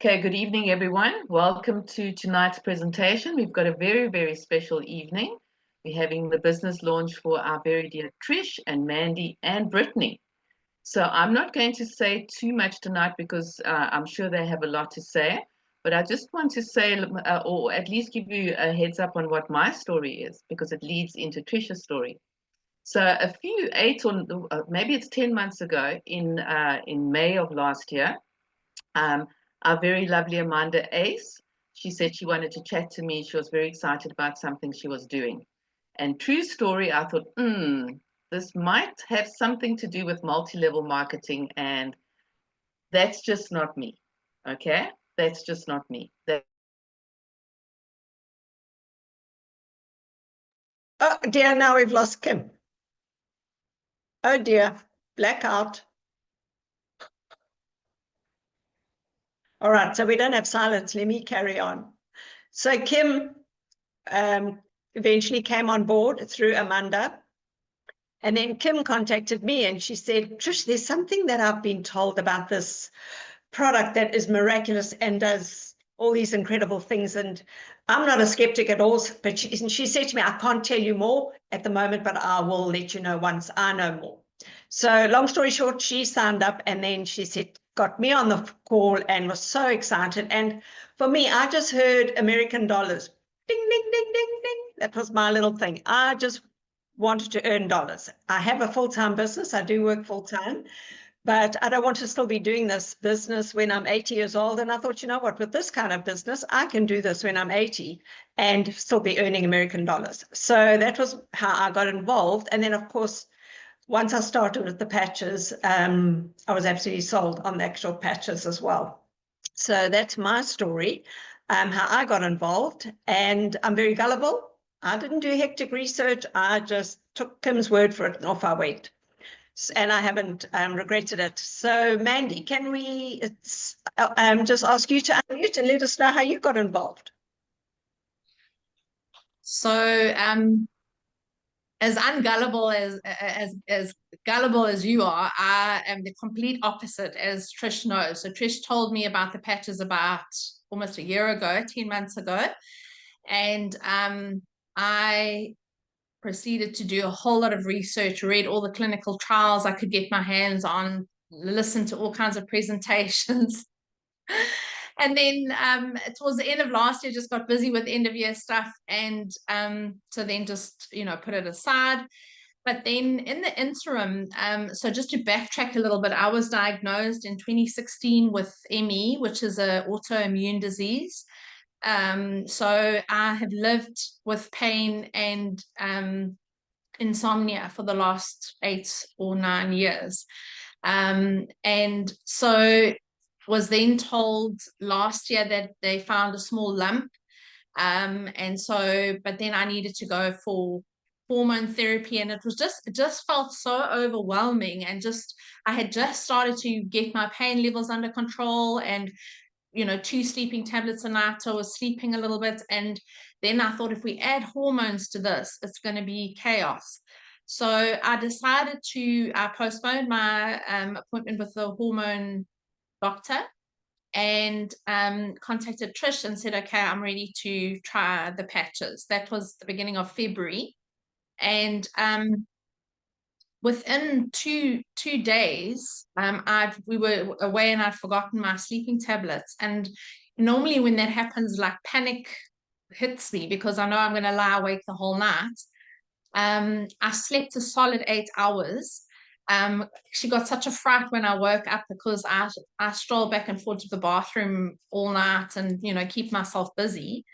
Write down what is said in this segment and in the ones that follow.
Okay, good evening, everyone. Welcome to tonight's presentation. We've got a very, very special evening. We're having the business launch for our very dear Trish and Mandi and Britney. So I'm not going to say too much tonight because I'm sure they have a lot to say, but I just want to say, or at least give you a heads up on what my story is, because it leads into Trish's story. So a few 8 or maybe it's 10 months ago in May of last year, our very lovely Amanda Ace, she said she wanted to chat to me. She was very excited about something she was doing. And true story, I thought, this might have something to do with multi-level marketing, and that's just not me. Okay, that's just not me. Oh dear, now we've lost Kim. Oh dear, blackout. All right, so we don't have silence. Let me carry on. So Kim eventually came on board through Amanda. And then Kim contacted me and she said, Trish, there's something that I've been told about this product that is miraculous and does all these incredible things. And I'm not a skeptic at all, but she said to me, I can't tell you more at the moment, but I will let you know once I know more. So long story short, she signed up and then she said, got me on the call and was so excited. And for me, I just heard American dollars. Ding, ding, ding, ding, ding. That was my little thing. I just wanted to earn dollars. I have a full-time business. I do work full-time, but I don't want to still be doing this business when I'm 80 years old. And I thought, you know what, with this kind of business, I can do this when I'm 80 and still be earning American dollars. So that was how I got involved. And then, of course, once I started with the patches, I was absolutely sold on the actual patches as well. So that's my story, how I got involved. And I'm very gullible. I didn't do hectic research. I just took Kim's word for it and off I went. And I haven't regretted it. So Mandi, can we just ask you to unmute and let us know how you got involved? So as ungullible as gullible as you are, I am the complete opposite, as Trish knows. So Trish told me about the patches about almost a year ago, 10 months ago. And I proceeded to do a whole lot of research, read all the clinical trials I could get my hands on, listened to all kinds of presentations. And then towards the end of last year, just got busy with end of year stuff. And so then just, put it aside. But then in the interim, so just to backtrack a little bit, I was diagnosed in 2016 with ME, which is an autoimmune disease. So I have lived with pain and insomnia for the last 8 or 9 years. And so was then told last year that they found a small lump. And so, but then I needed to go for hormone therapy, and it just felt so overwhelming. And I had just started to get my pain levels under control, and 2 sleeping tablets a night, so I was sleeping a little bit. And then I thought, if we add hormones to this, it's going to be chaos. So I decided to postpone my appointment with the hormone doctor, and contacted Trish and said, okay, I'm ready to try the patches. That was the beginning of February. And within two days, we were away and I'd forgotten my sleeping tablets. And normally when that happens, like panic hits me because I know I'm going to lie awake the whole night. I slept a solid 8 hours. She got such a fright when I woke up because I strolled back and forth to the bathroom all night and keep myself busy.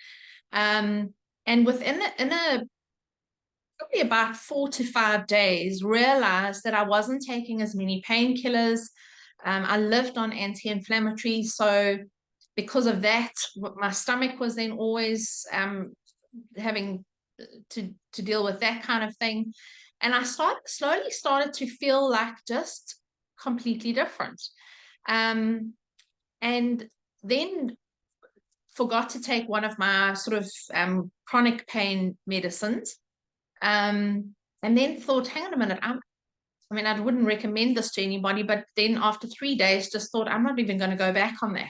And within probably about 4 to 5 days, realized that I wasn't taking as many painkillers. I lived on anti-inflammatories, so because of that, my stomach was then always having to deal with that kind of thing. And I slowly started to feel like just completely different. And then forgot to take one of my sort of chronic pain medicines. And then thought, hang on a minute, I mean, I wouldn't recommend this to anybody, but then after 3 days, just thought, I'm not even going to go back on that.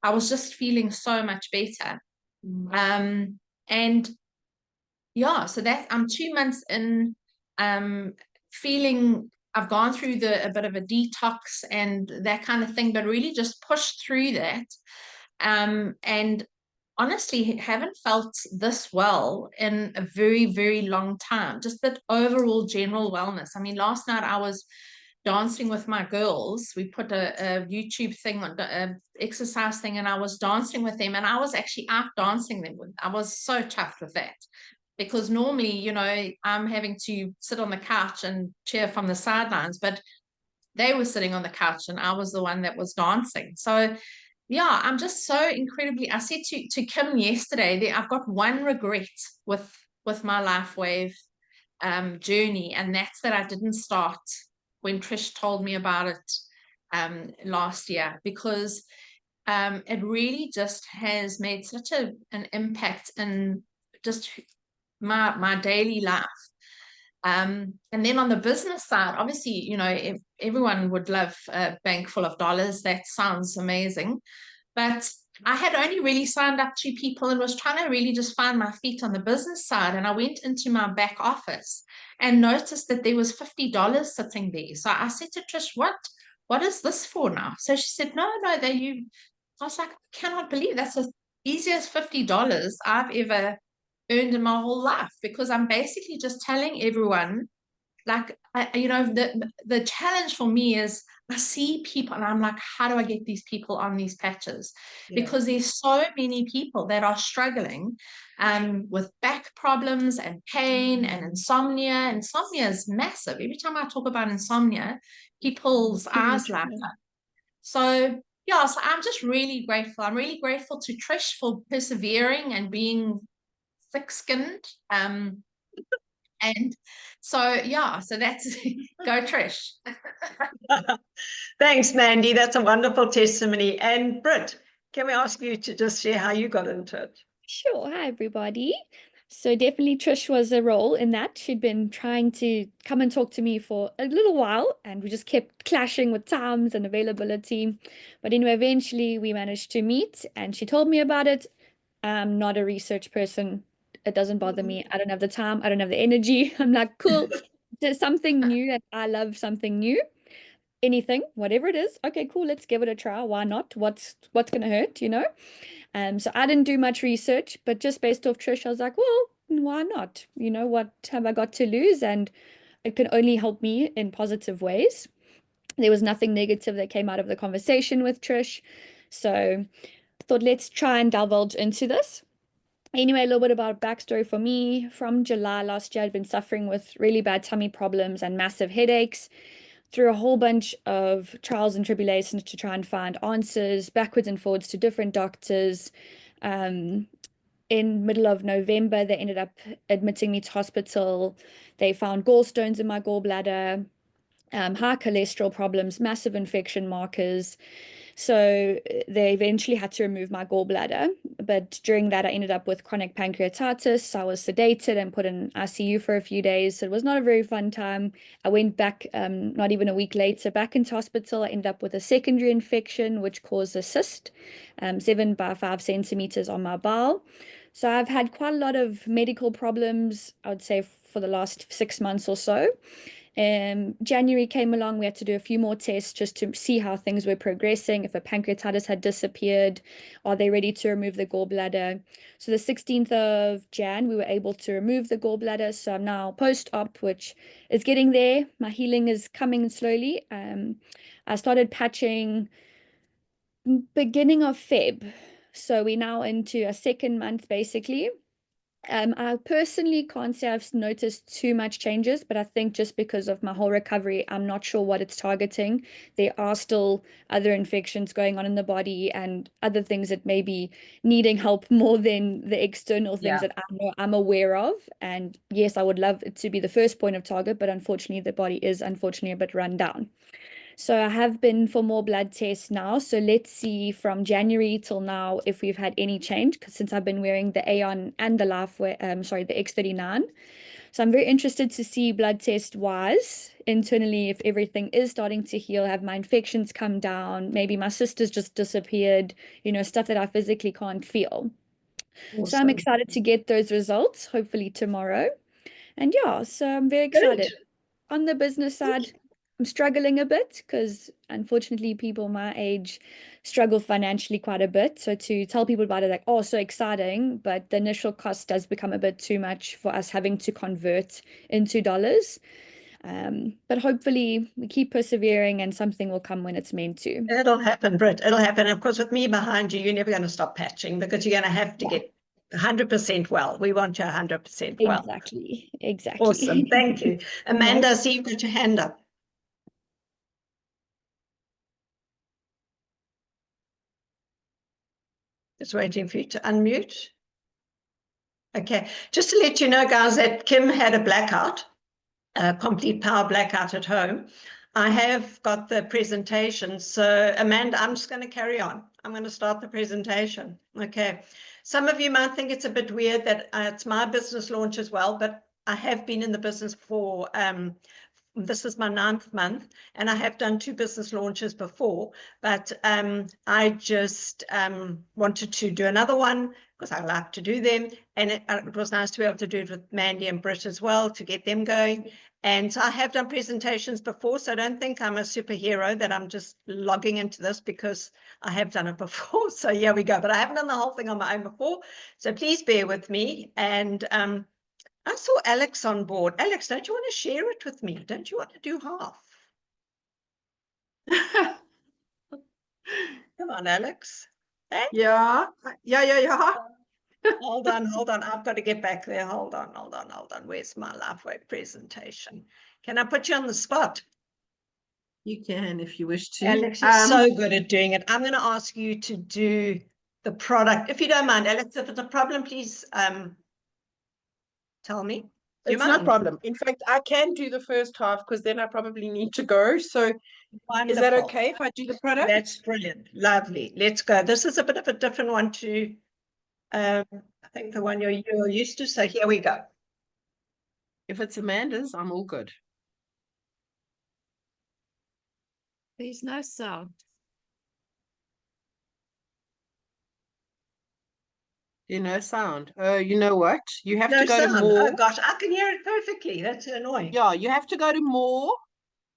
I was just feeling so much better. And yeah, so that I'm 2 months in, feeling I've gone through a bit of a detox and that kind of thing, but really just pushed through that. And honestly haven't felt this well in a very, very long time. Just that overall general wellness. I mean, last night I was dancing with my girls. We put a YouTube thing on the exercise thing, and I was dancing with them, and I was actually out dancing them. I was so chuffed with that, because normally, you know, I'm having to sit on the couch and cheer from the sidelines, but they were sitting on the couch and I was the one that was dancing. So yeah, I'm just so incredibly, I said to Kim yesterday that I've got one regret with my LifeWave journey, and that's that I didn't start when Trish told me about it last year, because it really just has made such an impact in just my daily life. And then on the business side, obviously, you know, everyone would love a bank full of dollars. That sounds amazing. But I had only really signed up 2 people and was trying to really just find my feet on the business side. And I went into my back office and noticed that there was $50 sitting there. So I said to Trish, what is this for now? So she said, no, I was like, I cannot believe that's the easiest $50 I've ever earned in my whole life, because I'm basically just telling everyone, like, you know, the challenge for me is I see people and I'm like, how do I get these people on these patches? Yeah. Because there's so many people that are struggling with back problems and pain and insomnia. Insomnia is massive. Every time I talk about insomnia, people's eyes light up. So yeah, so I'm just really grateful. I'm really grateful to Trish for persevering and being thick-skinned. And so yeah, so that's go Trish. Thanks, Mandi. That's a wonderful testimony. And Brit, can we ask you to just share how you got into it? Sure. Hi, everybody. So definitely Trish was a role in that. She'd been trying to come and talk to me for a little while, and we just kept clashing with times and availability. But anyway, eventually we managed to meet, and she told me about it. I'm not a research person. It doesn't bother me. I don't have the time. I don't have the energy. I'm like, cool. There's something new, and I love something new. Anything, whatever it is. Okay, cool. Let's give it a try. Why not? What's gonna hurt, you know? So I didn't do much research, but just based off Trish, I was like, well, why not? You know, what have I got to lose? And it can only help me in positive ways. There was nothing negative that came out of the conversation with Trish. So I thought, let's try and divulge into this. Anyway, a little bit about backstory for me. From July last year, I'd been suffering with really bad tummy problems and massive headaches, through a whole bunch of trials and tribulations to try and find answers, backwards and forwards to different doctors. In middle of November, they ended up admitting me to hospital. They found gallstones in my gallbladder, high cholesterol problems, massive infection markers. So they eventually had to remove my gallbladder. But during that, I ended up with chronic pancreatitis. I was sedated and put in ICU for a few days. So it was not a very fun time. I went back, not even a week later, back into hospital. I ended up with a secondary infection, which caused a cyst, 7 by 5 centimeters on my bowel. So I've had quite a lot of medical problems, I would say, for the last 6 months or so. January came along, we had to do a few more tests just to see how things were progressing, if the pancreatitis had disappeared, are they ready to remove the gallbladder. So the 16th of Jan, we were able to remove the gallbladder. So I'm now post-op, which is getting there. My healing is coming slowly. I started patching beginning of Feb. So we're now into a second month, basically. I personally can't say I've noticed too much changes, but I think just because of my whole recovery, I'm not sure what it's targeting. There are still other infections going on in the body and other things that may be needing help more than the external things that I know I'm aware of. And yes, I would love it to be the first point of target, but unfortunately, the body is unfortunately a bit run down. So I have been for more blood tests now. So let's see from January till now if we've had any change, because since I've been wearing the Aeon and the the X39. So I'm very interested to see blood test wise internally if everything is starting to heal, have my infections come down, maybe my sister's just disappeared, stuff that I physically can't feel. So I'm Awesome. excited to get those results, hopefully tomorrow. And yeah, so I'm very excited. Good. On the business side, I'm struggling a bit because unfortunately people my age struggle financially quite a bit. So to tell people about it, like, oh, so exciting, but the initial cost does become a bit too much for us having to convert into dollars. But hopefully we keep persevering and something will come when it's meant to. It'll happen, Britt. It'll happen. Of course, with me behind you, you're never going to stop patching because you're going to have to get 100% well. We want you 100% well. Exactly. Awesome. Thank you. Amanda, I see you've got your hand up. Just waiting for you to unmute. Okay. Just to let you know, guys, that Kim had a blackout, a complete power blackout at home. I have got the presentation. So Amanda, I'm just going to carry on. I'm going to start the presentation. Okay. Some of you might think it's a bit weird that it's my business launch as well, but I have been in the business for, this is my 9th month, and I have done 2 business launches before, but I just wanted to do another one because I like to do them. And it was nice to be able to do it with Mandi and Brit as well to get them going. And so I have done presentations before, so don't think I'm a superhero that I'm just logging into this because I have done it before. So here we go. But I haven't done the whole thing on my own before. So please bear with me. And I saw Alex on board. Alex, don't you want to share it with me? Don't you want to do half? Come on, Alex. Hey? Yeah. Hold on. I've got to get back there. Hold on. Where's my LifeWave presentation? Can I put you on the spot? You can if you wish to. Alex is so good at doing it. I'm going to ask you to do the product. If you don't mind, Alex, if it's a problem, please tell me. It's no problem. In fact, I can do the first half because then I probably need to go. So Wonderful. Is that okay if I do the product? That's brilliant. Lovely. Let's go. This is a bit of a different one to, I think the one you're used to. So here we go. If it's Amanda's, I'm all good. There's no sound. No sound. Oh, you know what? You have No to go sound. to more. Oh gosh, I can hear it perfectly. That's annoying. Yeah, you have to go to more.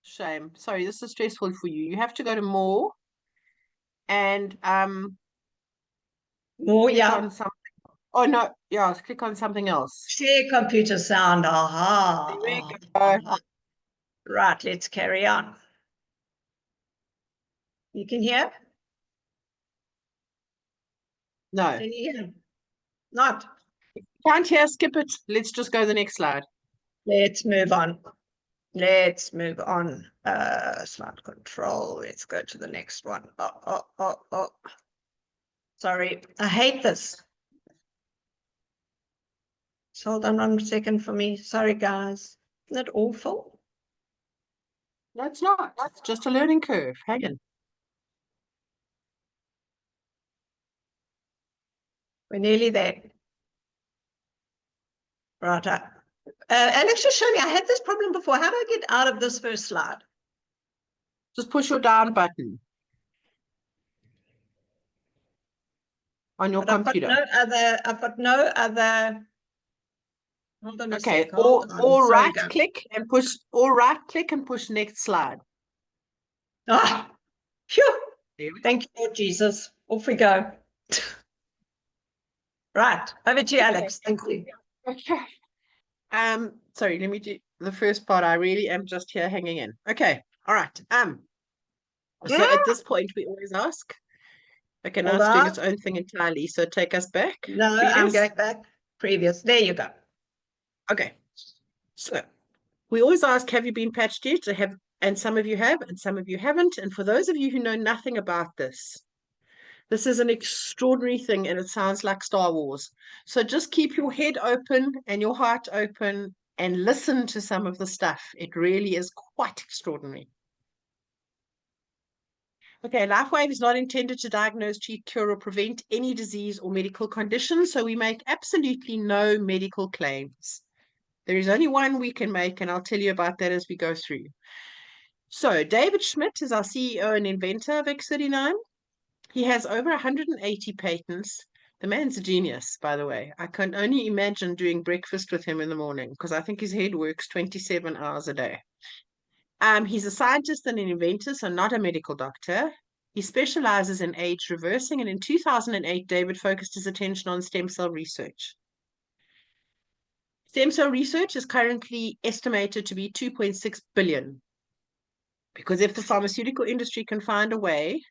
Shame. Sorry, this is stressful for you. You have to go to more and More, click yeah. on something. Oh no, yeah, click on something else. Share computer sound. Aha. There we go. Aha. Right, let's carry on. You can hear? No. Can you hear? Not. Can't hear, skip it. Let's just go to the next slide. Let's move on. Let's move on. Slide control. Let's go to the next one. Oh. Sorry, I hate this. So hold on 1 second for me. Sorry, guys. Isn't it awful? No, it's not. It's just a learning curve. Hang on. We're nearly there. Right. Alex, just show me. I had this problem before. How do I get out of this first slide? Just push your down button on your But computer. I've got no other. Hold on a Okay, sec. Hold on. or Sorry, right guys. click and push, or right click and push next slide. Ah, phew. There we go. Thank you, Lord Jesus. Off we go. Right, over to you, Alex. Thank you. Okay. Sorry, let me do the first part. I really am just here hanging in. Okay, all right. So at this point we always ask. Okay, now Hold it's doing on. its own thing entirely. So take us back. No, I'm Previous. going back. Previous. There you go. Okay. So we always ask, have you been patched yet? And some of you have, and some of you haven't. And for those of you who know nothing about this, this is an extraordinary thing, and it sounds like Star Wars. So just keep your head open and your heart open and listen to some of the stuff. It really is quite extraordinary. Okay, LifeWave is not intended to diagnose, treat, cure, or prevent any disease or medical condition, so we make absolutely no medical claims. There is only one we can make, and I'll tell you about that as we go through. So David Schmidt is our CEO and inventor of X39. He has over 180 patents. The man's a genius, by the way. I can only imagine doing breakfast with him in the morning because I think his head works 27 hours a day. He's a scientist and an inventor, so not a medical doctor. He specializes in age reversing, and in 2008, David focused his attention on stem cell research. Stem cell research is currently estimated to be 2.6 billion. Because if the pharmaceutical industry can find a way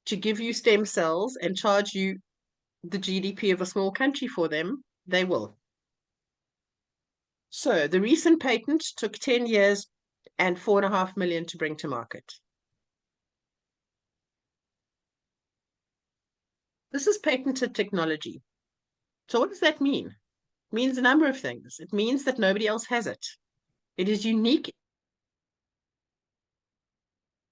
to give you stem cells and charge you the GDP of a small country for them, they will. So the recent patent took 10 years and 4.5 million to bring to market. This is patented technology. So what does that mean? It means a number of things. It means that nobody else has it. It is unique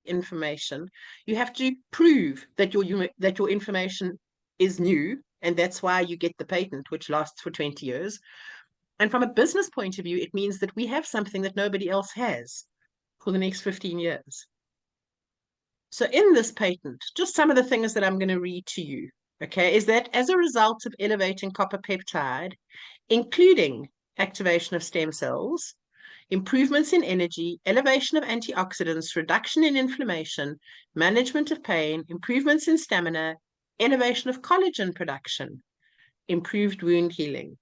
information. You have to prove that your information is new, and that's why you get the patent, which lasts for 20 years. And from a business point of view, it means that we have something that nobody else has for the next 15 years. So in this patent, just some of the things that I'm going to read to you, okay, is that as a result of elevating copper peptide, including activation of stem cells, improvements in energy, elevation of antioxidants, reduction in inflammation, management of pain, improvements in stamina, elevation of collagen production, improved wound healing.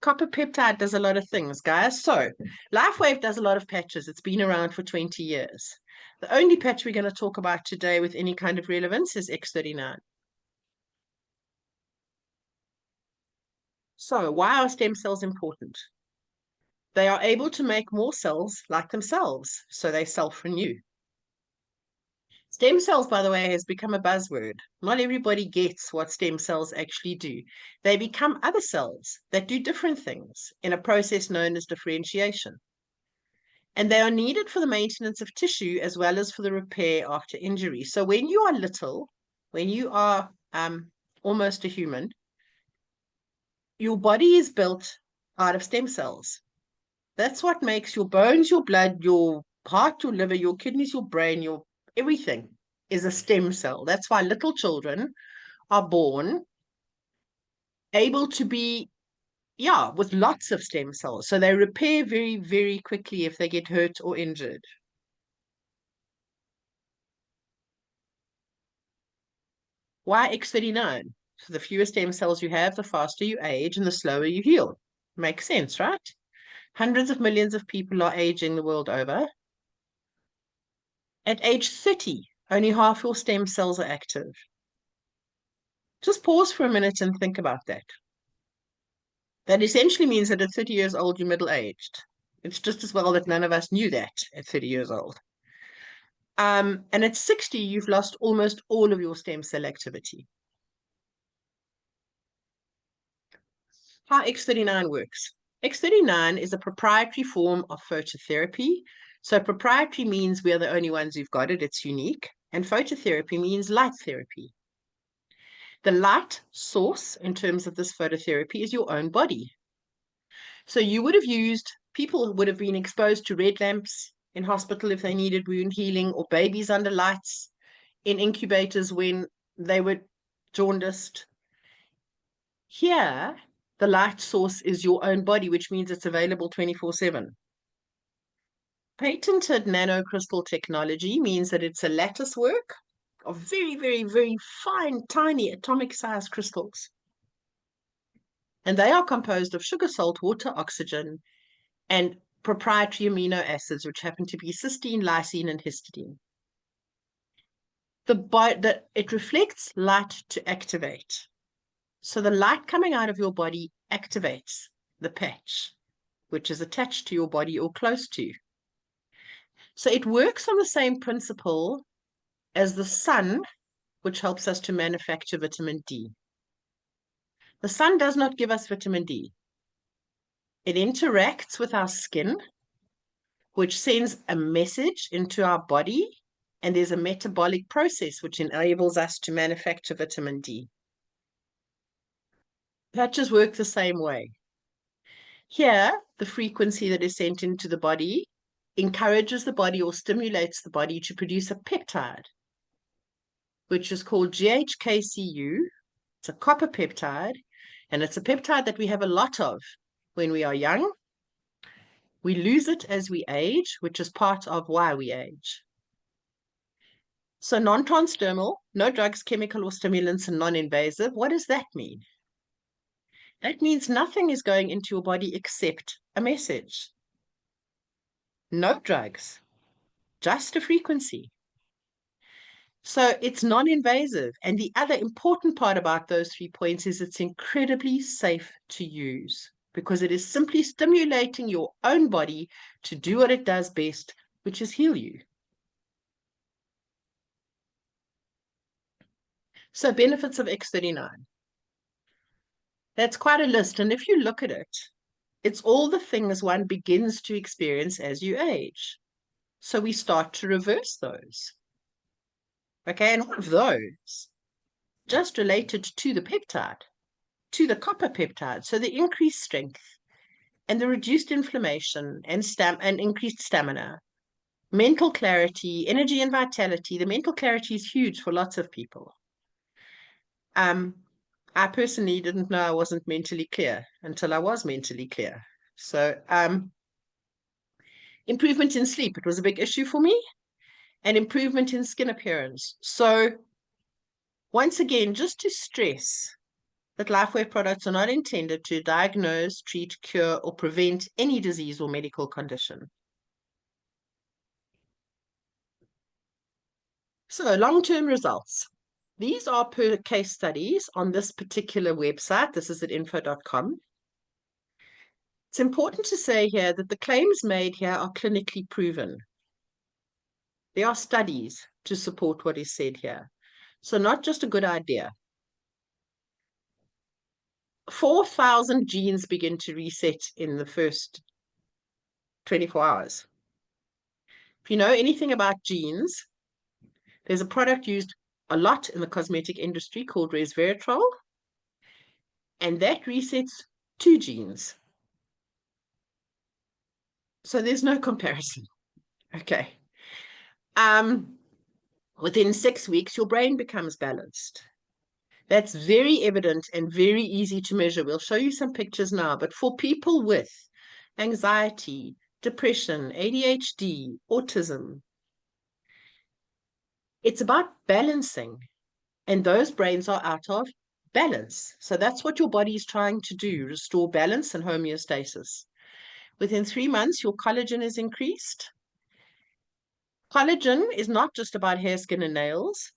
Copper peptide does a lot of things, guys. So LifeWave does a lot of patches. It's been around for 20 years. The only patch we're going to talk about today with any kind of relevance is X39. So why are stem cells important? They are able to make more cells like themselves, so they self-renew. Stem cells, by the way, has become a buzzword. Not everybody gets what stem cells actually do. They become other cells that do different things in a process known as differentiation. And they are needed for the maintenance of tissue as well as for the repair after injury. So when you are little, when you are almost a human, your body is built out of stem cells. That's what makes your bones, your blood, your heart, your liver, your kidneys, your brain, your everything is a stem cell. That's why little children are born able to be, with lots of stem cells. So they repair very, very quickly if they get hurt or injured. Why X39? So the fewer stem cells you have, the faster you age and the slower you heal. Makes sense, right? Hundreds of millions of people are aging the world over. At age 30, only half your stem cells are active. Just pause for a minute and think about that. That essentially means that at 30 years old, you're middle-aged. It's just as well that none of us knew that at 30 years old. And at 60, you've lost almost all of your stem cell activity. How X39 works. X39 is a proprietary form of phototherapy. So proprietary means we are the only ones who've got it. It's unique. And phototherapy means light therapy. The light source in terms of this phototherapy is your own body. So you would have people would have been exposed to red lamps in hospital if they needed wound healing, or babies under lights in incubators when they were jaundiced. Here, the light source is your own body, which means it's available 24/7. Patented nanocrystal technology means that it's a lattice work of very, very, very fine, tiny atomic-sized crystals. And they are composed of sugar, salt, water, oxygen, and proprietary amino acids, which happen to be cysteine, lysine, and histidine. It reflects light to activate. So the light coming out of your body activates the patch, which is attached to your body or close to. So it works on the same principle as the sun, which helps us to manufacture vitamin D. The sun does not give us vitamin D. It interacts with our skin, which sends a message into our body, and there's a metabolic process which enables us to manufacture vitamin D. Patches work the same way. Here, the frequency that is sent into the body encourages the body or stimulates the body to produce a peptide, which is called GHKCU. It's a copper peptide, and it's a peptide that we have a lot of when we are young. We lose it as we age, which is part of why we age. So non-transdermal, no drugs, chemical or stimulants, and non-invasive. What does that mean? That means nothing is going into your body except a message. No drugs, just a frequency. So it's non-invasive. And the other important part about those 3 points is it's incredibly safe to use because it is simply stimulating your own body to do what it does best, which is heal you. So benefits of X39. That's quite a list. And if you look at it, it's all the things one begins to experience as you age. So we start to reverse those. Okay, and all of those just related to the peptide, to the copper peptide. So the increased strength and the reduced inflammation and increased stamina, mental clarity, energy and vitality. The mental clarity is huge for lots of people. I personally didn't know I wasn't mentally clear until I was mentally clear. So improvement in sleep, it was a big issue for me, and improvement in skin appearance. So once again, just to stress that LifeWave products are not intended to diagnose, treat, cure, or prevent any disease or medical condition. So long-term results. These are per case studies on this particular website. This is at info.com. It's important to say here that the claims made here are clinically proven. There are studies to support what is said here. So not just a good idea. 4,000 genes begin to reset in the first 24 hours. If you know anything about genes, there's a product used a lot in the cosmetic industry called resveratrol, and that resets 2 genes. So there's no comparison. Okay. Within 6 weeks, your brain becomes balanced. That's very evident and very easy to measure. We'll show you some pictures now, but for people with anxiety, depression, ADHD, autism, it's about balancing, and those brains are out of balance. So that's what your body is trying to do, restore balance and homeostasis. Within 3 months, your collagen is increased. Collagen is not just about hair, skin, and nails.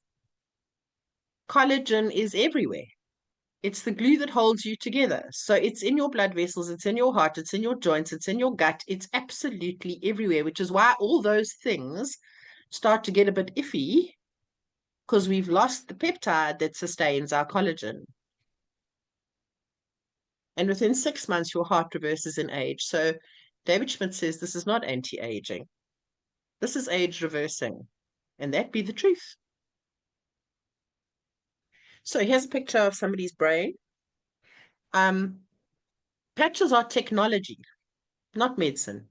Collagen is everywhere. It's the glue that holds you together. So it's in your blood vessels, it's in your heart, it's in your joints, it's in your gut. It's absolutely everywhere, which is why all those things start to get a bit iffy because we've lost the peptide that sustains our collagen. And within 6 months, your heart reverses in age. So David Schmidt says this is not anti-aging. This is age reversing. And that be the truth. So here's a picture of somebody's brain. Patches are technology, not medicine.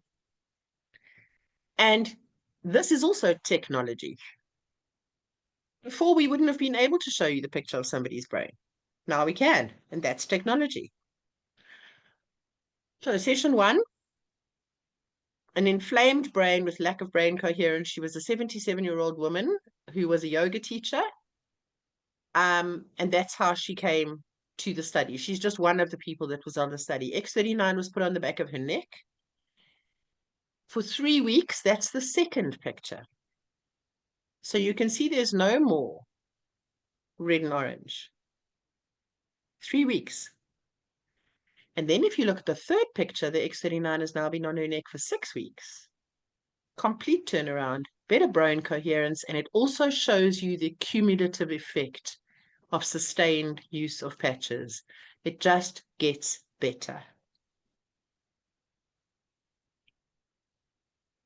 And this is also technology. Before, we wouldn't have been able to show you the picture of somebody's brain. Now we can, and that's technology. So session 1, an inflamed brain with lack of brain coherence. She was a 77-year-old woman who was a yoga teacher. And that's how she came to the study. She's just one of the people that was on the study. X39 was put on the back of her neck. For 3 weeks, that's the second picture. So you can see there's no more red and orange. 3 weeks. And then if you look at the third picture, the X39 has now been on her neck for 6 weeks. Complete turnaround, better brain coherence, and it also shows you the cumulative effect of sustained use of patches. It just gets better.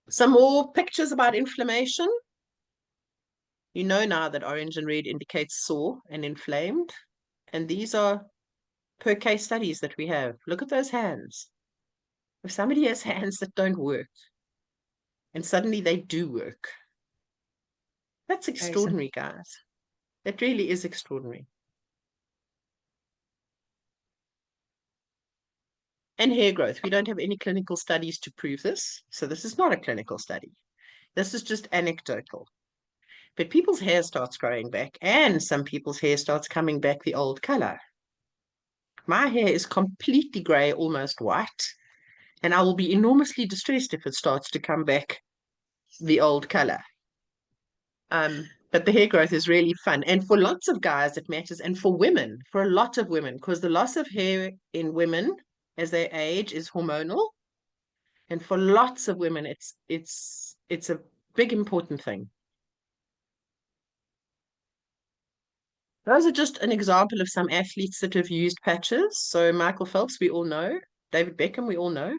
Some more pictures about inflammation. You know now that orange and red indicates sore and inflamed. And these are per case studies that we have. Look at those hands. If somebody has hands that don't work, and suddenly they do work, that's extraordinary, guys. That really is extraordinary. And hair growth. We don't have any clinical studies to prove this. So this is not a clinical study. This is just anecdotal. But people's hair starts growing back, and some people's hair starts coming back the old color. My hair is completely gray, almost white, and I will be enormously distressed if it starts to come back the old color. But the hair growth is really fun. And for lots of guys, it matters. And for women, for a lot of women, because the loss of hair in women as they age is hormonal. And for lots of women, it's a big, important thing. Those are just an example of some athletes that have used patches. So Michael Phelps, we all know. David Beckham, we all know.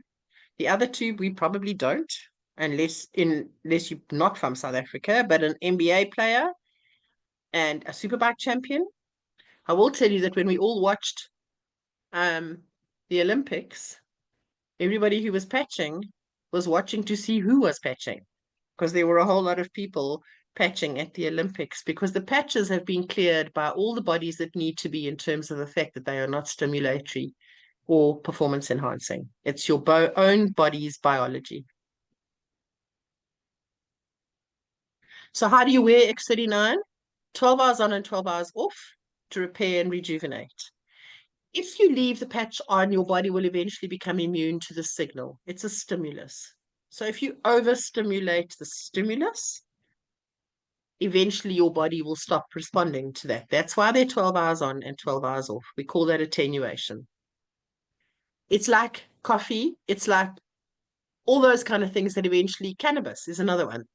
The other two, we probably don't, unless you're not from South Africa, but an NBA player and a superbike champion. I will tell you that when we all watched the Olympics, everybody who was patching was watching to see who was patching, because there were a whole lot of people patching at the Olympics, because the patches have been cleared by all the bodies that need to be in terms of the fact that they are not stimulatory or performance enhancing. It's your own body's biology. So how do you wear X39? 12 hours on and 12 hours off to repair and rejuvenate. If you leave the patch on, your body will eventually become immune to the signal. It's a stimulus. So if you overstimulate the stimulus, eventually your body will stop responding to that. That's why they're 12 hours on and 12 hours off. We call that attenuation. It's like coffee. It's like all those kind of things that eventually, cannabis is another one,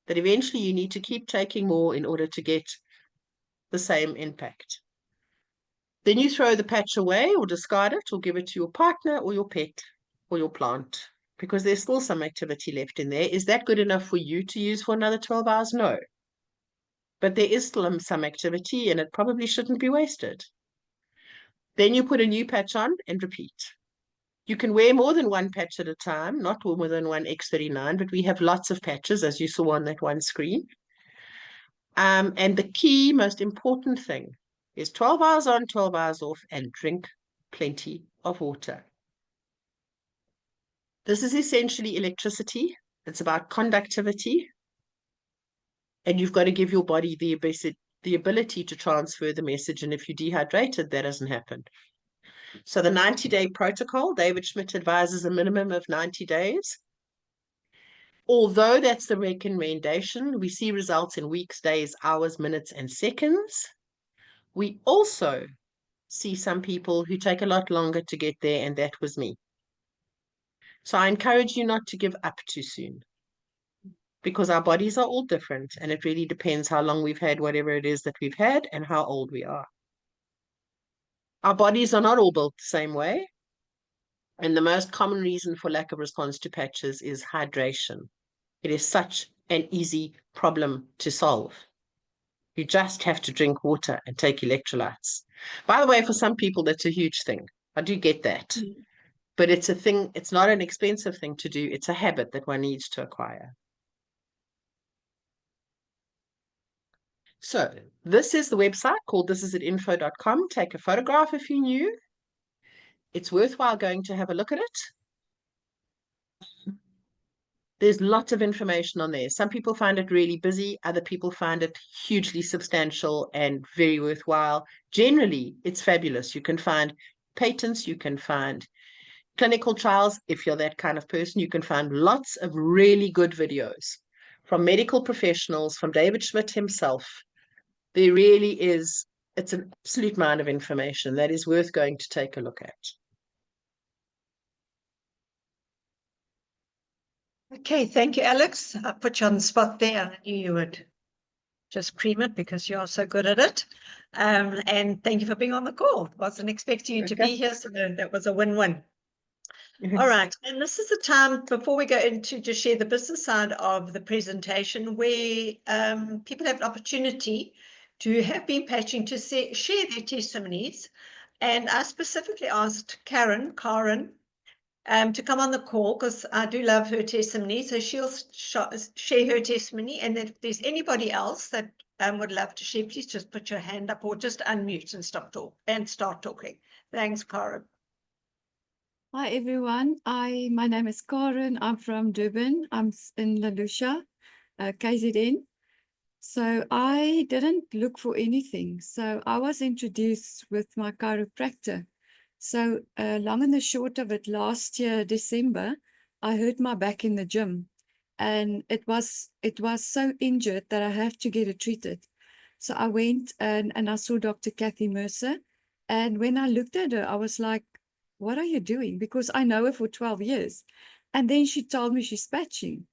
that eventually you need to keep taking more in order to get the same impact. Then you throw the patch away or discard it or give it to your partner or your pet or your plant, because there's still some activity left in there. Is that good enough for you to use for another 12 hours? No. But there is still some activity, and it probably shouldn't be wasted. Then you put a new patch on and repeat. You can wear more than one patch at a time, not more than one X39, but we have lots of patches, as you saw on that one screen. And the key, most important thing is 12 hours on, 12 hours off, and drink plenty of water. This is essentially electricity. It's about conductivity. And you've got to give your body the ability to transfer the message. And if you're dehydrated, that doesn't happen. So the 90-day protocol, David Schmidt advises a minimum of 90 days. Although that's the recommendation, we see results in weeks, days, hours, minutes, and seconds. We also see some people who take a lot longer to get there, and that was me. So I encourage you not to give up too soon, because our bodies are all different, and it really depends how long we've had whatever it is that we've had and how old we are. Our bodies are not all built the same way. And the most common reason for lack of response to patches is hydration. It is such an easy problem to solve. You just have to drink water and take electrolytes. By the way, for some people, that's a huge thing. I do get that. But it's a thing, it's not an expensive thing to do. It's a habit that one needs to acquire. So this is the website called thisisit.info.com. Take a photograph if you're new. It's worthwhile going to have a look at it. There's lots of information on there. Some people find it really busy. Other people find it hugely substantial and very worthwhile. Generally, it's fabulous. You can find patents. You can find clinical trials. If you're that kind of person, you can find lots of really good videos from medical professionals, from David Schmidt himself. There really is, it's an absolute mine of information that is worth going to take a look at. Okay, thank you, Alex. I put you on the spot there. I knew you would just cream it because you are so good at it. And thank you for being on the call. Wasn't expecting you to be here, so that was a win-win. All right, and this is the time before we go into to share the business side of the presentation, where people have an opportunity to have been patching to share their testimonies. And I specifically asked Karen to come on the call because I do love her testimony. So she'll share her testimony. And if there's anybody else that would love to share, please just put your hand up or just unmute and start talking. Thanks, Karen. Hi everyone. My name is Karen. I'm from Durban. I'm in Lalusha, KZN. So I didn't look for anything. So I was introduced with my chiropractor. So long and the short of it, last year, December, I hurt my back in the gym. And it was so injured that I have to get it treated. So I went and I saw Dr. Kathy Mercer. And when I looked at her, I was like, what are you doing? Because I know her for 12 years. And then she told me she's patching.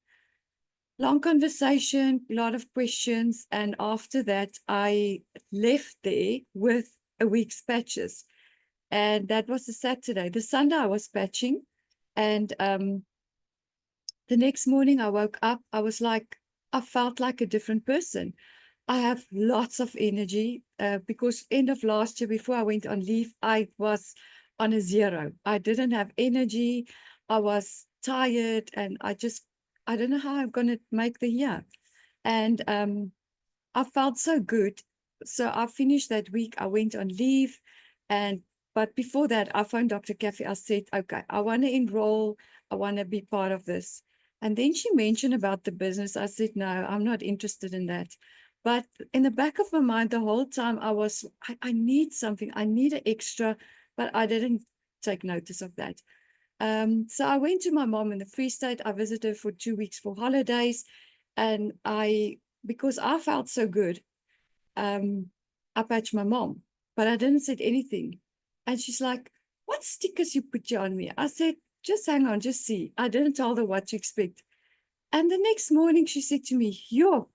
Long conversation, a lot of questions. And after that, I left there with a week's patches. And that was the Saturday. The Sunday I was patching. And the next morning I woke up, I felt like a different person. I have lots of energy because end of last year, before I went on leave, I was on a zero. I didn't have energy. I was tired and I don't know how I'm going to make the year. And I felt so good. So I finished that week. I went on leave. But before that, I phoned Dr. Kathy. I said, okay, I want to enroll. I want to be part of this. And then she mentioned about the business. I said, no, I'm not interested in that. But in the back of my mind, the whole time I need something. I need an extra, but I didn't take notice of that. So I went to my mom in the Free State. I visited her for 2 weeks for holidays. And because I felt so good, I patched my mom, but I didn't say anything. And she's like, what stickers you put on me? I said, just hang on, just see. I didn't tell her what to expect. And the next morning she said to me, yo,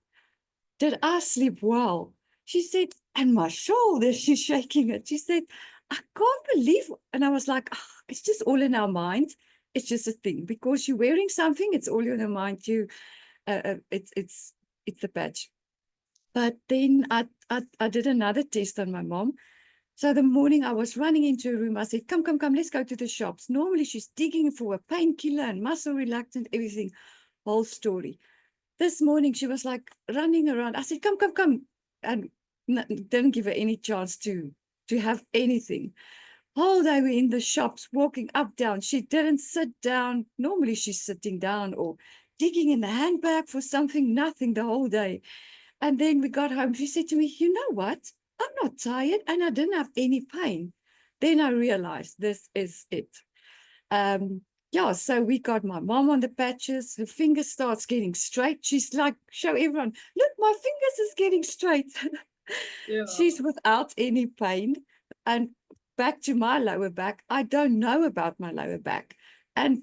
did I sleep well? She said, and my shoulder, she's shaking it. She said, I can't believe. And I was like, oh, it's just all in our mind. It's just a thing. Because you're wearing something, it's all in your mind. It's the patch. But then I did another test on my mom. So the morning I was running into her room, I said, come, let's go to the shops. Normally she's digging for a painkiller and muscle relaxant, everything, whole story. This morning she was like running around. I said, come. And didn't give her any chance to have anything. Whole day we're in the shops, walking up, down. She didn't sit down. Normally she's sitting down or digging in the handbag for something, nothing the whole day. And then we got home. She said to me, you know what? I'm not tired and I didn't have any pain. Then I realized this is it. Yeah, so we got my mom on the patches. Her finger starts getting straight. She's like, show everyone, look, my fingers is getting straight. Yeah. She's without any pain. And back to my lower back, I don't know about my lower back. And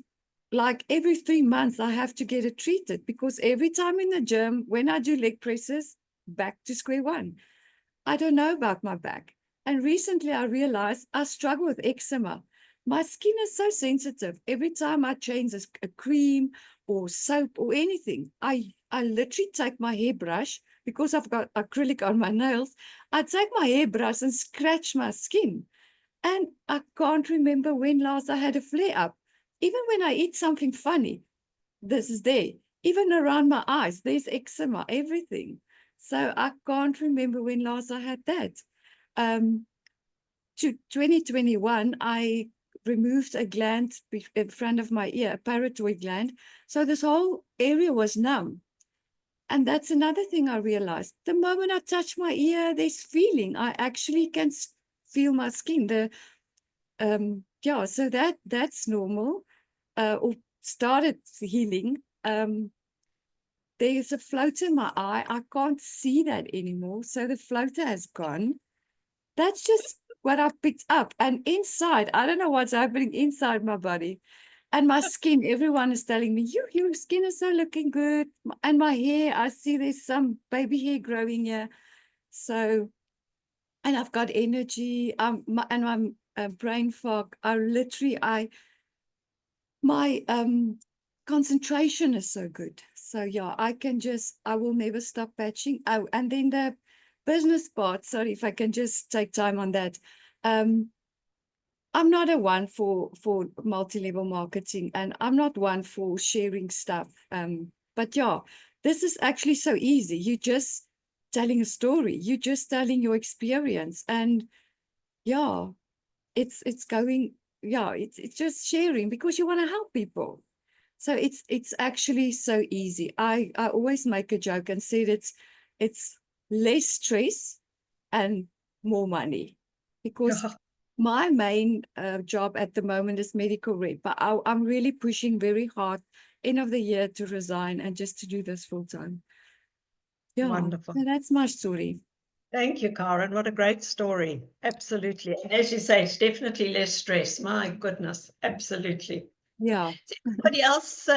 like every 3 months, I have to get it treated because every time in the gym, when I do leg presses, back to square one. I don't know about my back. And recently I realized I struggle with eczema. My skin is so sensitive. Every time I change a cream or soap or anything, I literally take my hairbrush because I've got acrylic on my nails. I take my hairbrush and scratch my skin. And I can't remember when last I had a flare up. Even when I eat something funny, this is there. Even around my eyes, there's eczema, everything. So I can't remember when last I had that. To 2021, I removed a gland in front of my ear, a parotoid gland. So this whole area was numb. And that's another thing I realized. The moment I touch my ear, there's feeling. I actually can feel my skin. Yeah, so that's normal. Or started healing. There's a floater in my eye. I can't see that anymore. So the floater has gone. That's just what I picked up. And inside, I don't know what's happening inside my body. And my skin, everyone is telling me, your skin is so looking good. And my hair, I see there's some baby hair growing here. So, and I've got energy. And my brain fog, my concentration is so good. So yeah, I will never stop patching. Oh, and then the business part, sorry if I can just take time on that. I'm not a one for multi-level marketing, and I'm not one for sharing stuff. But yeah, this is actually so easy. You're just telling a story. You're just telling your experience, and yeah, it's just sharing because you want to help people. So it's actually so easy. I always make a joke and said it's less stress and more money, because my main job at the moment is medical rep, but I'm really pushing very hard end of the year to resign and just to do this full time. Yeah, Wonderful. so that's my story. Thank you, Karen. What a great story. Absolutely. And as you say, it's definitely less stress. My goodness, absolutely. Yeah. Does anybody else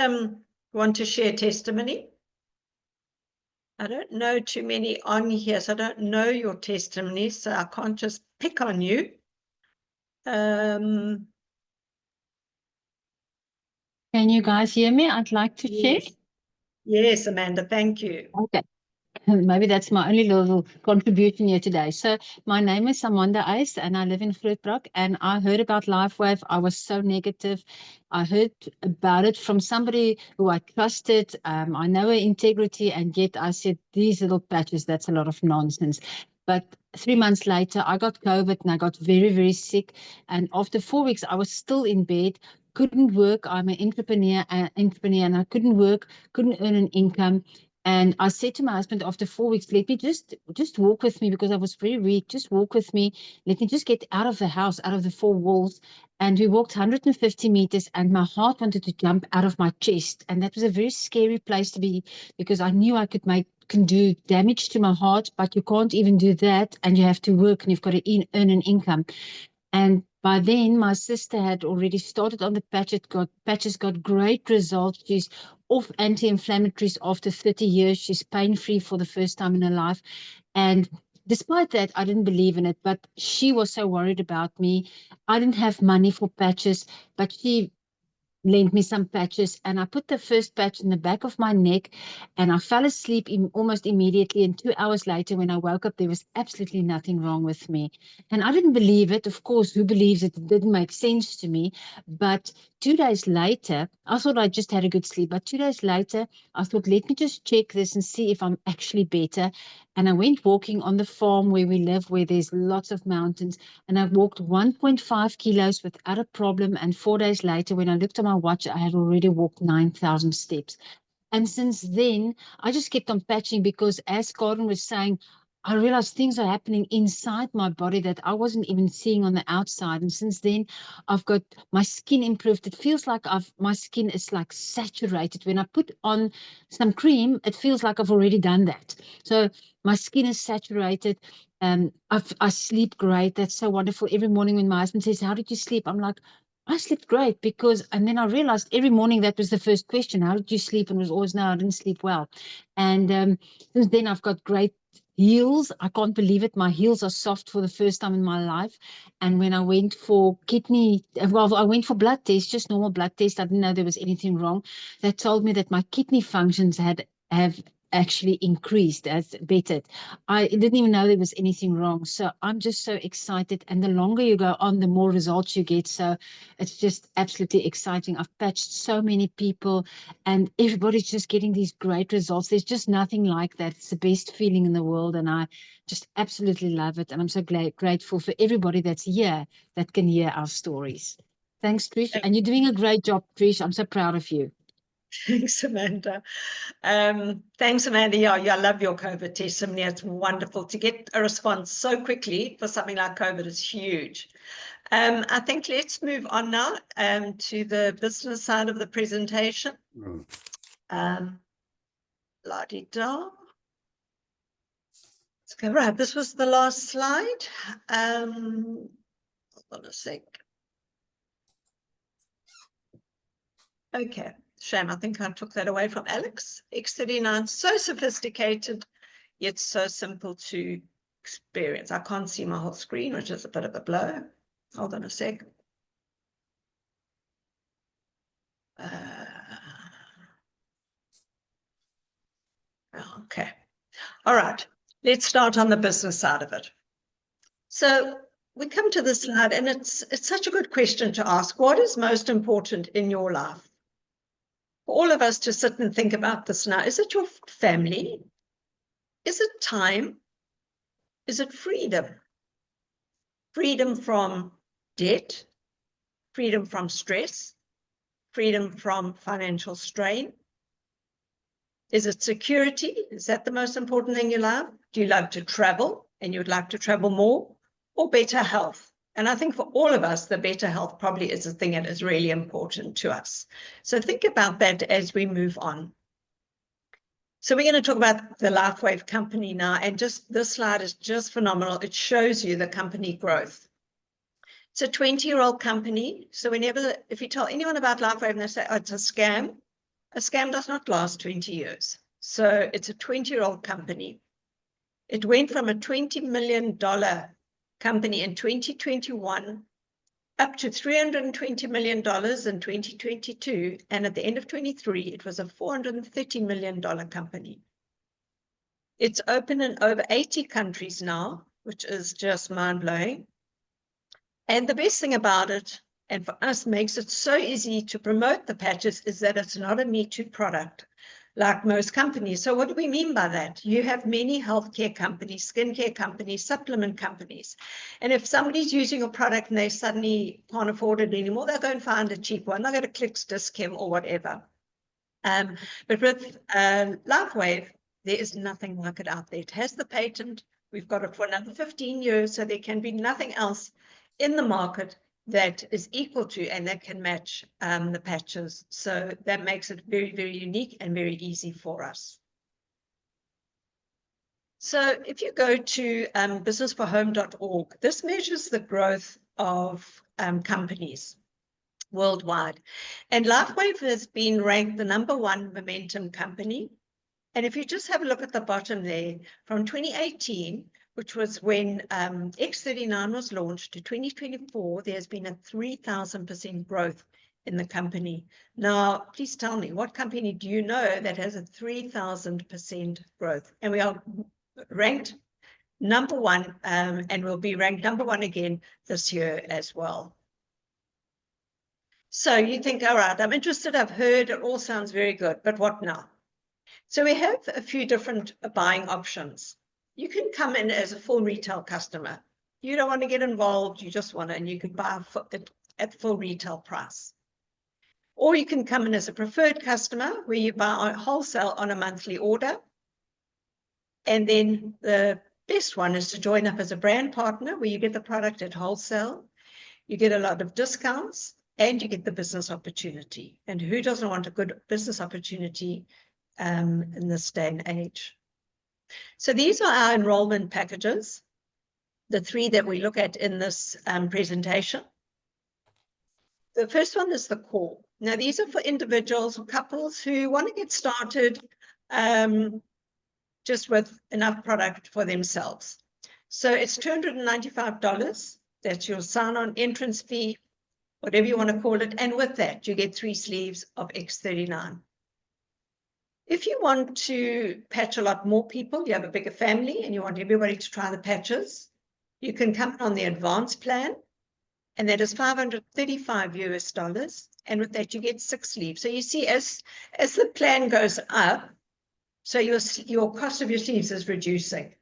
want to share testimony? I don't know too many on here, so I don't know your testimony, so I can't just pick on you. Can you guys hear me? I'd like to share. Yes, Amanda, thank you. Okay. Maybe that's my only little contribution here today. So my name is Amanda Eis and I live in Grootbroek, and I heard about LifeWave. I was so negative. I heard about it from somebody who I trusted. I know her integrity, and yet I said, these little patches, that's a lot of nonsense. But 3 months later, I got COVID and I got very, very sick. And after 4 weeks, I was still in bed, couldn't work. I'm an entrepreneur, and I couldn't work, couldn't earn an income. And I said to my husband after 4 weeks, let me just walk with me, because I was very weak. Just walk with me. Let me just get out of the house, out of the four walls. And we walked 150 meters, and my heart wanted to jump out of my chest. And that was a very scary place to be, because I knew I can do damage to my heart, but you can't even do that. And you have to work, and you've got to earn an income. And by then, my sister had already started on the patches, got great results. She's off anti-inflammatories after 30 years. She's pain-free for the first time in her life. And despite that, I didn't believe in it. But she was so worried about me. I didn't have money for patches, but she lent me some patches, and I put the first patch in the back of my neck, and I fell asleep almost immediately. And 2 hours later, when I woke up, there was absolutely nothing wrong with me. And I didn't believe it. Of course, who believes it? It didn't make sense to me. But 2 days later, I thought I just had a good sleep. But 2 days later, I thought, let me just check this and see if I'm actually better. And I went walking on the farm where we live, where there's lots of mountains. And I walked 1.5 kilos without a problem. And 4 days later, when I looked at my watch, I had already walked 9,000 steps. And since then, I just kept on patching, because as Karen was saying, I realized things are happening inside my body that I wasn't even seeing on the outside. And since then, I've got my skin improved. It feels like my skin is like saturated. When I put on some cream, it feels like I've already done that. So my skin is saturated. I sleep great. That's so wonderful. Every morning when my husband says, how did you sleep? I'm like, I slept great, and then I realized every morning that was the first question, how did you sleep? And it was always, no, I didn't sleep well. And since then I've got great heels. I can't believe it. My heels are soft for the first time in my life. And when I went for I went for blood tests, just normal blood tests. I didn't know there was anything wrong. They told me that my kidney functions have actually increased, as bettered. I didn't even know there was anything wrong. So I'm just so excited. And the longer you go on, the more results you get. So it's just absolutely exciting. I've patched so many people, and everybody's just getting these great results. There's just nothing like that. It's the best feeling in the world. And I just absolutely love it. And I'm so grateful for everybody that's here that can hear our stories. Thanks, Trish. And you're doing a great job, Trish. I'm so proud of you. Thanks, Amanda. Thanks, Amanda. Yeah, I love your COVID testimony. It's wonderful to get a response so quickly for something like COVID is huge. I think let's move on now to the business side of the presentation. La-di-da. Let's go right. This was the last slide. Hold on a sec. Okay, shame. I think I took that away from Alex. X39, so sophisticated, yet so simple to experience. I can't see my whole screen, which is a bit of a blow. Hold on a sec. Okay. All right. Let's start on the business side of it. So we come to this slide, and it's such a good question to ask. What is most important in your life? For all of us to sit and think about this now. Is it your family? Is it time? Is it freedom? Freedom from debt, freedom from stress, freedom from financial strain. Is it security? Is that the most important thing you love? Do you love to travel and you would like to travel more? Or better health? And I think for all of us, the better health probably is the thing that is really important to us. So think about that as we move on. So we're going to talk about the LifeWave company now, and just this slide is just phenomenal. It shows you the company growth. It's a 20-year-old company. So if you tell anyone about LifeWave and they say, oh, it's a scam does not last 20 years. So it's a 20-year-old company. It went from a $20 million company in 2021 up to $320 million in 2022. And at the end of 23, it was a $430 million company. It's open in over 80 countries now, which is just mind-blowing. And the best thing about it, and for us makes it so easy to promote the patches, is that it's not a Me Too product like most companies. So what do we mean by that? You have many healthcare companies, skincare companies, supplement companies. And if somebody's using a product and they suddenly can't afford it anymore, they'll go and find a cheap one. They'll go to Clicks, Dischem, or whatever. But with LifeWave, there is nothing like it out there. It has the patent. We've got it for another 15 years, so there can be nothing else in the market that is equal to and that can match the patches. So that makes it very, very unique and very easy for us. So if you go to businessforhome.org, this measures the growth of companies worldwide. And LifeWave has been ranked the #1 momentum company. And if you just have a look at the bottom there, from 2018, which was when X39 was launched, to 2024, there's been a 3,000% growth in the company. Now, please tell me, what company do you know that has a 3,000% growth? And we are ranked #1, and we'll be ranked #1 again this year as well. So you think, all right, I'm interested, I've heard, it all sounds very good, but what now? So we have a few different buying options. You can come in as a full retail customer. You don't want to get involved, you just want to, and you can buy it at full retail price. Or you can come in as a preferred customer where you buy wholesale on a monthly order. And then the best one is to join up as a brand partner where you get the product at wholesale, you get a lot of discounts, and you get the business opportunity. And who doesn't want a good business opportunity in this day and age? So these are our enrollment packages, the 3 that we look at in this presentation. The first one is the core. Now, these are for individuals or couples who want to get started just with enough product for themselves. So it's $295. That's your sign-on entrance fee, whatever you want to call it. And with that, you get 3 sleeves of X39. If you want to patch a lot more people, you have a bigger family and you want everybody to try the patches, you can come on the advanced plan, and that is $535. And with that, you get 6 sleeves. So you see, as the plan goes up, so your cost of your sleeves is reducing.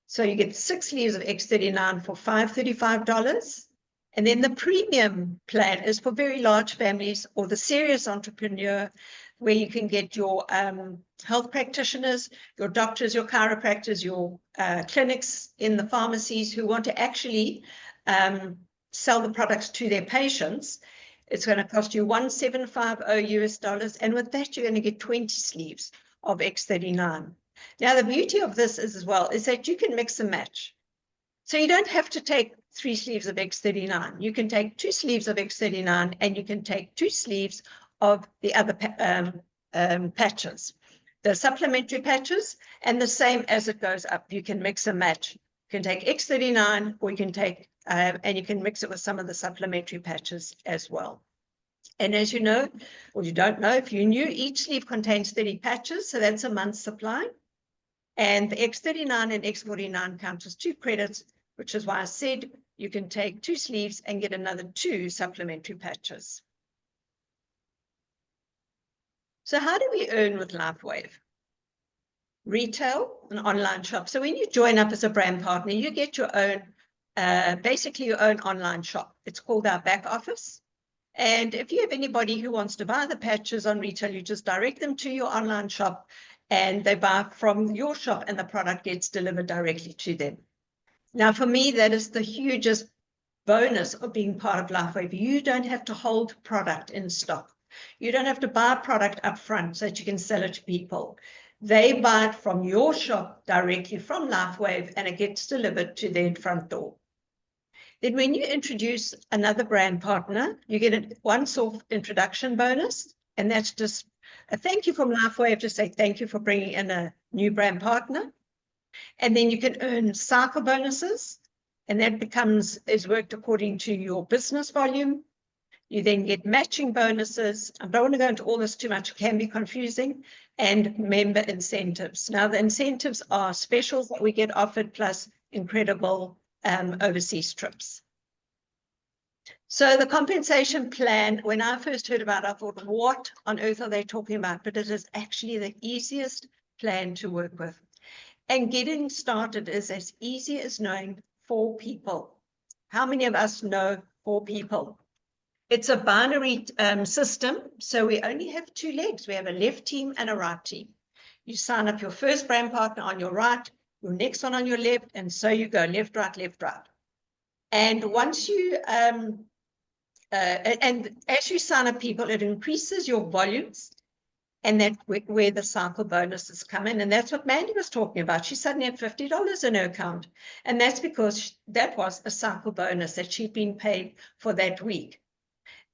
So you get 6 sleeves of X39 for $535. And then the premium plan is for very large families or the serious entrepreneur, where you can get your health practitioners, your doctors, your chiropractors, your clinics in the pharmacies who want to actually sell the products to their patients. It's going to cost you $1,750. And with that, you're going to get 20 sleeves of X39. Now, the beauty of this is, as well, is that you can mix and match. So you don't have to take 3 sleeves of X39. You can take 2 sleeves of X39, and you can take 2 sleeves of the other patches, the supplementary patches, and the same as it goes up. You can mix and match. You can take X39, or you can take, and you can mix it with some of the supplementary patches as well. And as you know, or you don't know, if you're new, each sleeve contains 30 patches, so that's a month's supply. And the X39 and X49 count as 2 credits, which is why I said you can take 2 sleeves and get another 2 supplementary patches. So how do we earn with LifeWave? Retail and online shop. So when you join up as a brand partner, you get your own, basically your own online shop. It's called our back office. And if you have anybody who wants to buy the patches on retail, you just direct them to your online shop and they buy from your shop and the product gets delivered directly to them. Now, for me, that is the hugest bonus of being part of LifeWave. You don't have to hold product in stock. You don't have to buy product up front so that you can sell it to people. They buy it from your shop directly from LifeWave and it gets delivered to their front door. Then when you introduce another brand partner, you get a once-off introduction bonus. And that's just a thank you from LifeWave to say thank you for bringing in a new brand partner. And then you can earn cycle bonuses. And that is worked according to your business volume. You then get matching bonuses. I don't want to go into all this too much. It can be confusing. And member incentives. Now, the incentives are specials that we get offered plus incredible overseas trips. So the compensation plan, when I first heard about it, I thought, what on earth are they talking about? But it is actually the easiest plan to work with. And getting started is as easy as knowing 4 people. How many of us know 4 people? It's a binary system, so we only have 2 legs. We have a left team and a right team. You sign up your first brand partner on your right, your next one on your left, and so you go left, right, left, right. And once you, and as you sign up people, it increases your volumes, and that's where the cycle bonuses come in. And that's what Mandi was talking about. She suddenly had $50 in her account, and that's because that was a cycle bonus that she'd been paid for that week.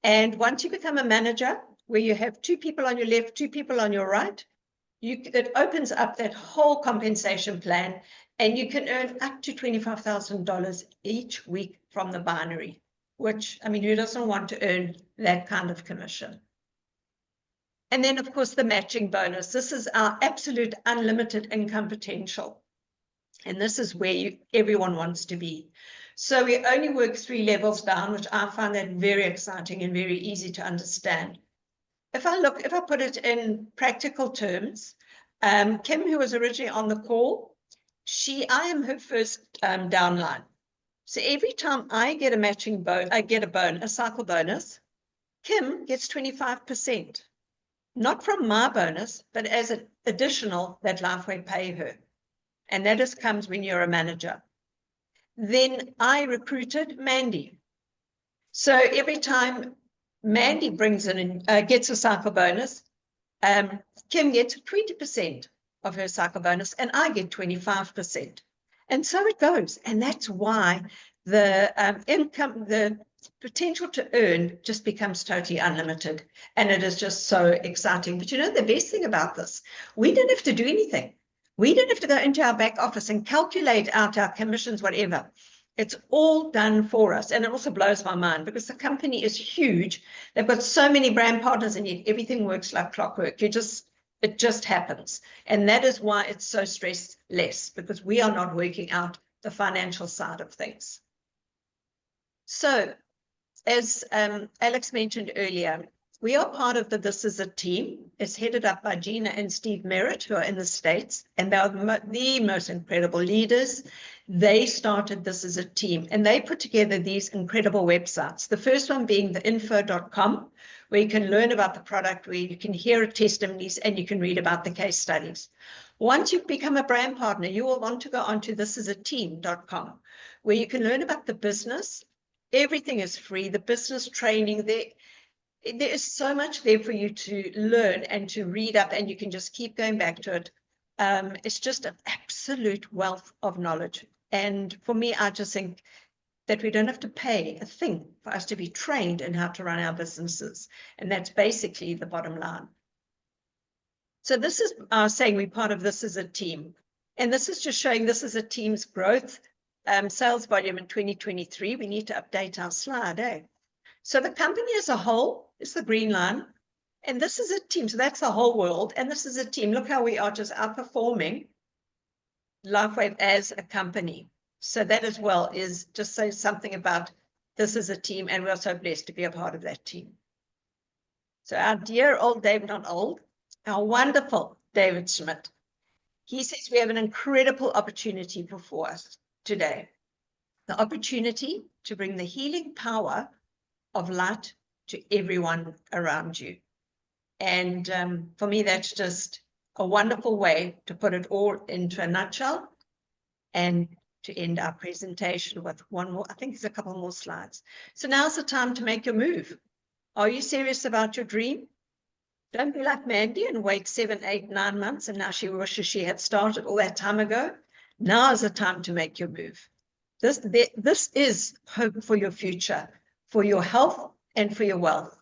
And once you become a manager, where you have 2 people on your left, 2 people on your right, it opens up that whole compensation plan, and you can earn up to $25,000 each week from the binary, which, I mean, who doesn't want to earn that kind of commission? And then, of course, the matching bonus. This is our absolute unlimited income potential. And this is where everyone wants to be. So we only work 3 levels down, which I find that very exciting and very easy to understand. If I put it in practical terms, Kim, who was originally on the call, I am her first downline. So every time I get a matching bonus, I get a cycle bonus, Kim gets 25%, not from my bonus, but as an additional that LifeWave pay her. And that just comes when you're a manager. Then I recruited Mandi. So every time Mandi brings in gets a cycle bonus, Kim gets 20% of her cycle bonus, and I get 25%. And so it goes. And that's why the income, the potential to earn just becomes totally unlimited. And it is just so exciting. But you know, the best thing about this, we don't have to do anything. We don't have to go into our back office and calculate out our commissions, whatever. It's all done for us. And it also blows my mind because the company is huge. They've got so many brand partners and yet everything works like clockwork. It just happens. And that is why it's so stress less, because we are not working out the financial side of things. So as Alex mentioned earlier, we are part of This Is a Team. It's headed up by Gina and Steve Merritt, who are in the States, and they are the most incredible leaders. They started This Is a Team, and they put together these incredible websites. The first one being the info.com, where you can learn about the product, where you can hear testimonies, and you can read about the case studies. Once you become a brand partner, you will want to go on to thisisateam.com, where you can learn about the business. Everything is free, the business training there. There is so much there for you to learn and to read up, and you can just keep going back to it. It's just an absolute wealth of knowledge. And for me, I just think that we don't have to pay a thing for us to be trained in how to run our businesses. And that's basically the bottom line. So this is saying we're part of This Is a Team. And this is just showing This Is a Team's growth, sales volume in 2023. We need to update our slide, eh? So the company as a whole is the green line, and this is a team. So that's the whole world, and this is a team. Look how we are just outperforming LifeWave as a company. So that as well is just say something about this is a team, and we're so blessed to be a part of that team. So our dear old David, not old, our wonderful David Schmidt, he says we have an incredible opportunity before us today. The opportunity to bring the healing power of light to everyone around you. And for me, that's just a wonderful way to put it all into a nutshell and to end our presentation with one more. I think there's a couple more slides. So now's the time to make your move. Are you serious about your dream? Don't be like Mandy and wait 7, 8, 9 months, and now she wishes she had started all that time ago. Now is the time to make your move. This is hope for your future, for your health and for your wealth.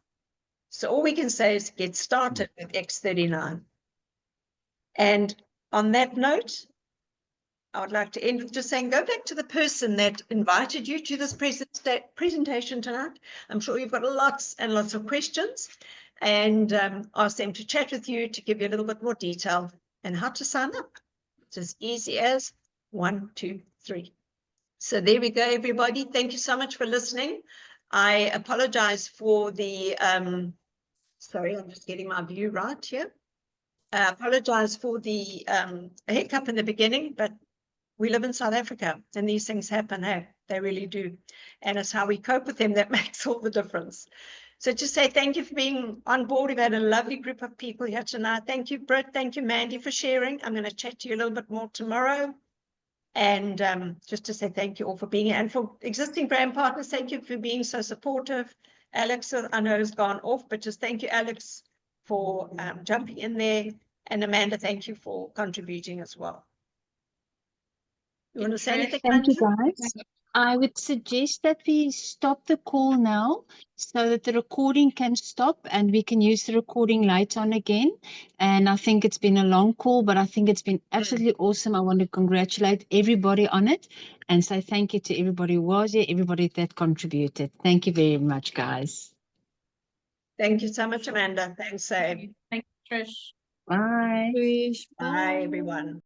So all we can say is get started with X39. And on that note, I would like to end with just saying, go back to the person that invited you to this presentation tonight. I'm sure you've got lots and lots of questions, and ask them to chat with you to give you a little bit more detail and how to sign up. It's as easy as 1, 2, 3. So there we go, everybody. Thank you so much for listening. I apologize for the, sorry, I'm just getting my view right here. I apologize for the hiccup in the beginning, but we live in South Africa and these things happen. Hey, they really do. And it's how we cope with them that makes all the difference. So just say thank you for being on board. We've had a lovely group of people here tonight. Thank you, Britt. Thank you, Mandy, for sharing. I'm going to chat to you a little bit more tomorrow. And just to say thank you all for being here. And for existing brand partners, thank you for being so supportive. Alex, I know, has gone off, but just thank you, Alex, for jumping in there. And Amanda, thank you for contributing as well. You want to say anything? Thank you, guys. I would suggest that we stop the call now so that the recording can stop and we can use the recording later on again. And I think it's been a long call, but I think it's been absolutely awesome. I want to congratulate everybody on it and say thank you to everybody who was here, everybody that contributed. Thank you very much, guys. Thank you so much, Amanda. Thanks, Sam. Thank you, Trish. Bye. Trish, Bye, everyone.